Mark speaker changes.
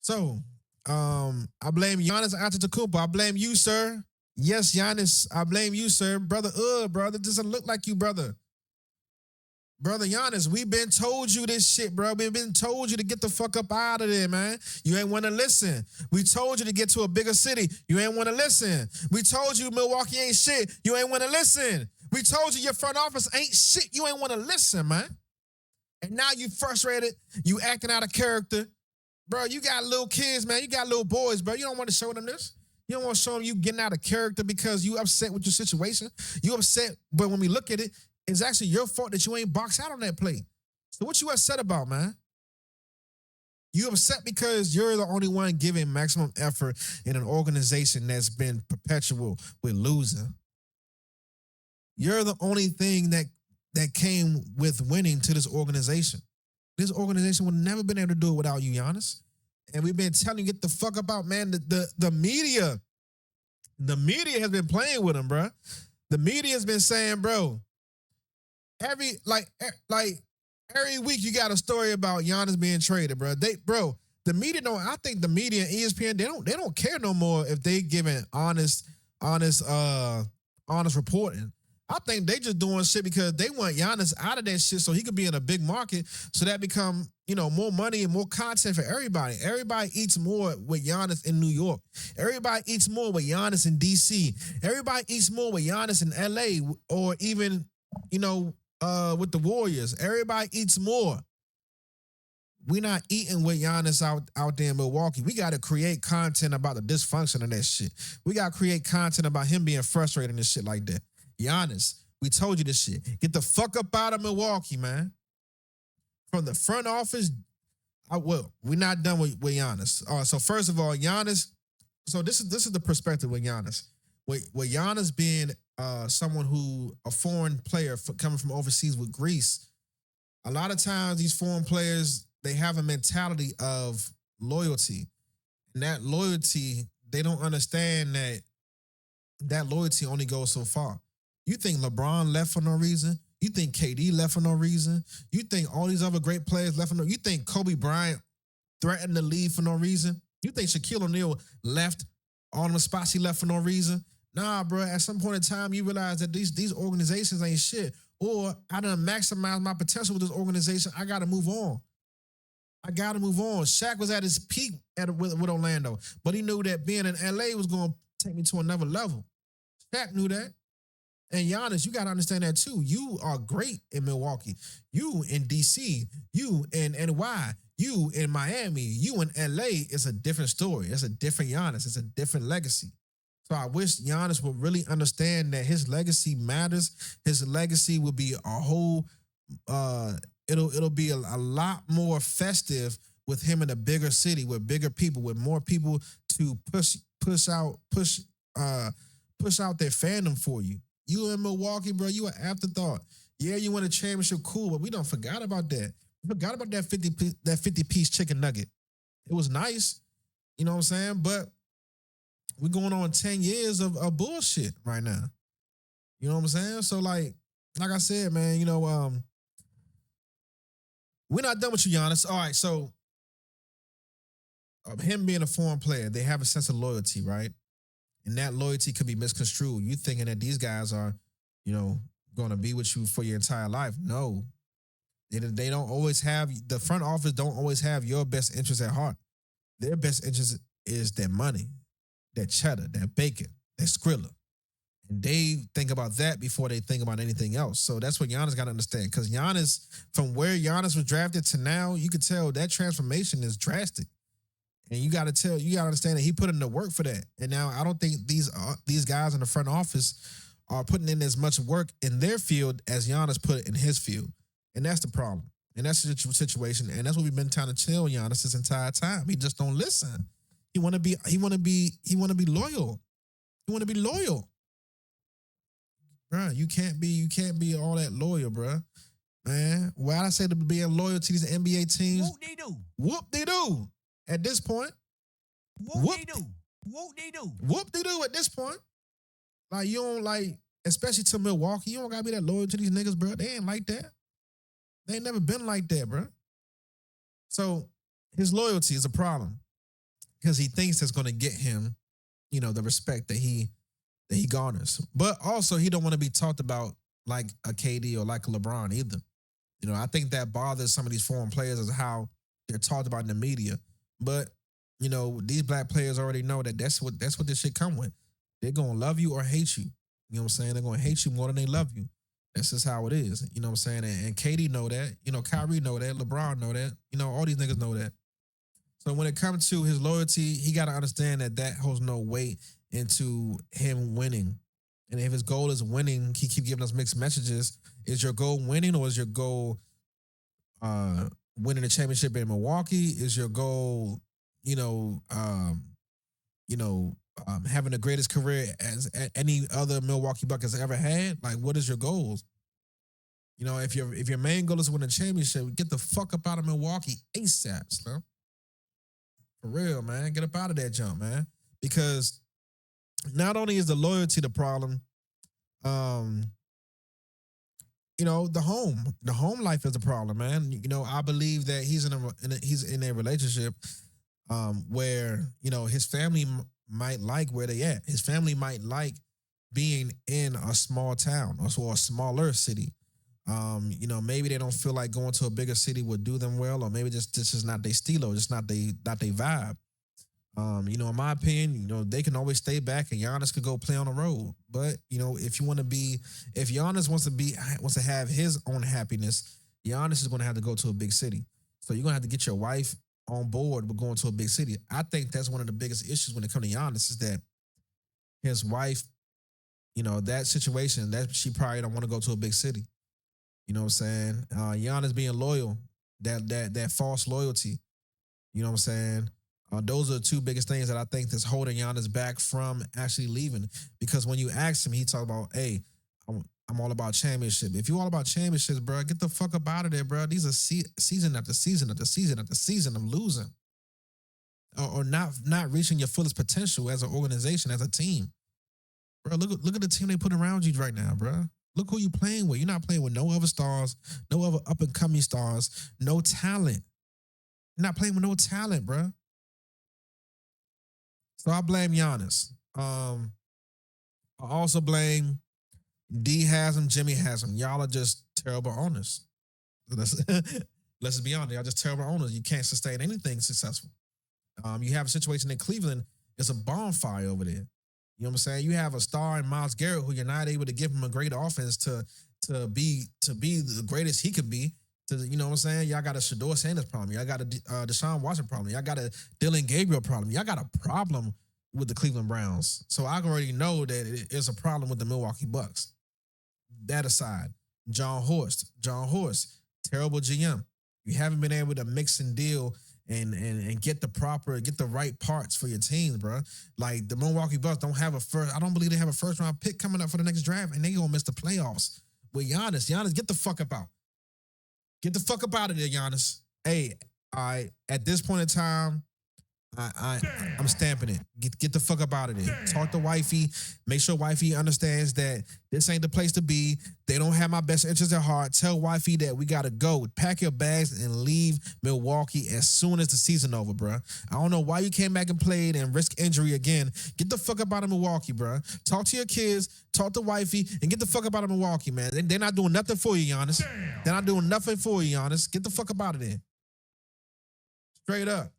Speaker 1: So, I blame Giannis Antetokounmpo. I blame you, sir. Yes, Giannis, I blame you, sir. Brother, brother, doesn't look like you, brother. Brother Giannis, we been told you this shit, bro. We been told you to get the fuck up out of there, man. You ain't want to listen. We told you to get to a bigger city. You ain't want to listen. We told you Milwaukee ain't shit. You ain't want to listen. We told you your front office ain't shit. You ain't want to listen, man. And now you frustrated. You acting out of character. Bro, you got little kids, man. You got little boys, bro. You don't want to show them this. You don't want to show them you getting out of character because you upset with your situation. You upset, but when we look at it, it's actually your fault that you ain't boxed out on that play. So what you upset about, man? You upset because you're the only one giving maximum effort in an organization that's been perpetual with losing. You're the only thing that came with winning to this organization. This organization would never been able to do it without you, Giannis. And we've been telling you, get the fuck up out, man. The media has been playing with him, bro. The media has been saying, bro, every week you got a story about Giannis being traded, bro. The media don't. I think the media and ESPN they don't care no more if they giving honest reporting. I think they just doing shit because they want Giannis out of that shit so he could be in a big market so that become, more money and more content for everybody. Everybody eats more with Giannis in New York. Everybody eats more with Giannis in DC. Everybody eats more with Giannis in LA or even, with the Warriors. Everybody eats more. We're not eating with Giannis out there in Milwaukee. We got to create content about the dysfunction of that shit. We got to create content about him being frustrated and shit like that. Giannis, we told you this shit. Get the fuck up out of Milwaukee, man. From the front office, we're not done with Giannis. So first of all, Giannis, so this is the perspective with Giannis. With Giannis being someone a foreign player coming from overseas with Greece, a lot of times these foreign players, they have a mentality of loyalty. And that loyalty, they don't understand that loyalty only goes so far. You think LeBron left for no reason? You think KD left for no reason? You think all these other great players left for no reason? You think Kobe Bryant threatened to leave for no reason? You think Shaquille O'Neal left all the spots he left for no reason? Nah, bro. At some point in time, you realize that these organizations ain't shit. Or I done maximized my potential with this organization. I got to move on. Shaq was at his peak with Orlando, but he knew that being in LA was going to take me to another level. Shaq knew that. And Giannis, you got to understand that too. You are great in Milwaukee. You in DC. You in NY. You in Miami. You in LA. It's a different story. It's a different Giannis. It's a different legacy. So I wish Giannis would really understand that his legacy matters. His legacy will be a whole, it'll be a lot more festive with him in a bigger city, with bigger people, with more people to push out their fandom for you. You in Milwaukee, bro, you an afterthought. Yeah, you won a championship, cool, but we don't forgot about that. We forgot about that 50-piece chicken nugget. It was nice, you know what I'm saying? But we're going on 10 years of bullshit right now. You know what I'm saying? So like I said, man, we're not done with you, Giannis. All right, so him being a foreign player, they have a sense of loyalty, right? And that loyalty could be misconstrued. You thinking that these guys are, going to be with you for your entire life. No. They don't always have, the front office don't always have your best interest at heart. Their best interest is their money, that cheddar, that bacon, that Skrilla. And they think about that before they think about anything else. So that's what Giannis got to understand. Because Giannis, from where Giannis was drafted to now, you could tell that transformation is drastic. And you got to understand that he put in the work for that. And now I don't think these guys in the front office are putting in as much work in their field as Giannis put in his field. And that's the problem. And that's the situation. And that's what we've been trying to tell Giannis this entire time. He just don't listen. He want to be loyal. He want to be loyal. Bro, you can't be all that loyal, bro. Man, why I say to being loyal to these NBA teams?
Speaker 2: Whoop-de-doo.
Speaker 1: Whoop-de-doo. At this point.
Speaker 2: Whoop-de-doo. Whoop-de-doo.
Speaker 1: Whoop-de-doo at this point. Like, you don't especially to Milwaukee, you don't gotta be that loyal to these niggas, bro. They ain't like that. They ain't never been like that, bro. So his loyalty is a problem. because he thinks that's going to get him, the respect that he garners. But also, he don't want to be talked about like a KD or like a LeBron either. I think that bothers some of these foreign players is how they're talked about in the media. But these black players already know that that's what this shit come with. They're gonna love you or hate you. You know what I'm saying? They're gonna hate you more than they love you. That's just how it is. You know what I'm saying? And KD know that. Kyrie know that. LeBron know that. All these niggas know that. So when it comes to his loyalty, he got to understand that holds no weight into him winning. And if his goal is winning, he keep giving us mixed messages. Is your goal winning, or is your goal winning the championship in Milwaukee? Is your goal, having the greatest career as any other Milwaukee Buck has ever had? Like, what is your goals? If your main goal is to win a championship, get the fuck up out of Milwaukee ASAP, son. For real, man. Get up out of that jump, man. Because not only is the loyalty the problem, the home life is a problem, man. I believe that he's in a relationship where his family might like where they at. His family might like being in a small town or a smaller city. Maybe they don't feel like going to a bigger city would do them well, or maybe just this is not their stilo, just not they vibe. In my opinion, they can always stay back and Giannis could go play on the road. But, if Giannis wants to have his own happiness, Giannis is going to have to go to a big city. So you're going to have to get your wife on board with going to a big city. I think that's one of the biggest issues when it comes to Giannis is that his wife, that situation, that she probably don't want to go to a big city. You know what I'm saying? Giannis being loyal, that false loyalty. You know what I'm saying? Those are the two biggest things that I think that's holding Giannis back from actually leaving. Because when you ask him, he talk about, hey, I'm all about championship. If you all about championships, bro, get the fuck up out of there, bro. These are season after season after season after season of losing. Or not reaching your fullest potential as an organization, as a team. Bro, look at the team they put around you right now, bro. Look who you playing with. You're not playing with no other stars, no other up-and-coming stars, no talent. You're not playing with no talent, bro. So I blame Giannis. I also blame D has him, Jimmy has him. Y'all are just terrible owners. Let's be honest. Y'all just terrible owners. You can't sustain anything successful. You have a situation in Cleveland. It's a bonfire over there. You know what I'm saying? You have a star in Myles Garrett who you're not able to give him a great offense to be the greatest he could be. You know what I'm saying? Y'all got a Shador Sanders problem. Y'all got a Deshaun Watson problem. Y'all got a Dylan Gabriel problem. Y'all got a problem with the Cleveland Browns. So I already know that it's a problem with the Milwaukee Bucks. That aside, John Horst, terrible GM. You haven't been able to mix and deal and get the right parts for your teams, bro. Like the Milwaukee Bucks I don't believe they have a first round pick coming up for the next draft, and they gonna miss the playoffs with Giannis. Giannis, get the fuck up out. Get the fuck up out of there, Giannis. Hey, at this point in time, I'm stamping it. Get the fuck up out of there. Talk to wifey. Make sure wifey understands that this ain't the place to be. They don't have my best interest at heart. Tell wifey that we gotta go. Pack your bags and leave Milwaukee as soon as the season over, bro. I don't know why you came back and played and risk injury again. Get the fuck up out of Milwaukee, bro. Talk to your kids. Talk to wifey and get the fuck up out of Milwaukee, man. They're not doing nothing for you, Giannis. They're not doing nothing for you, Giannis. Get the fuck up out of there. Straight up.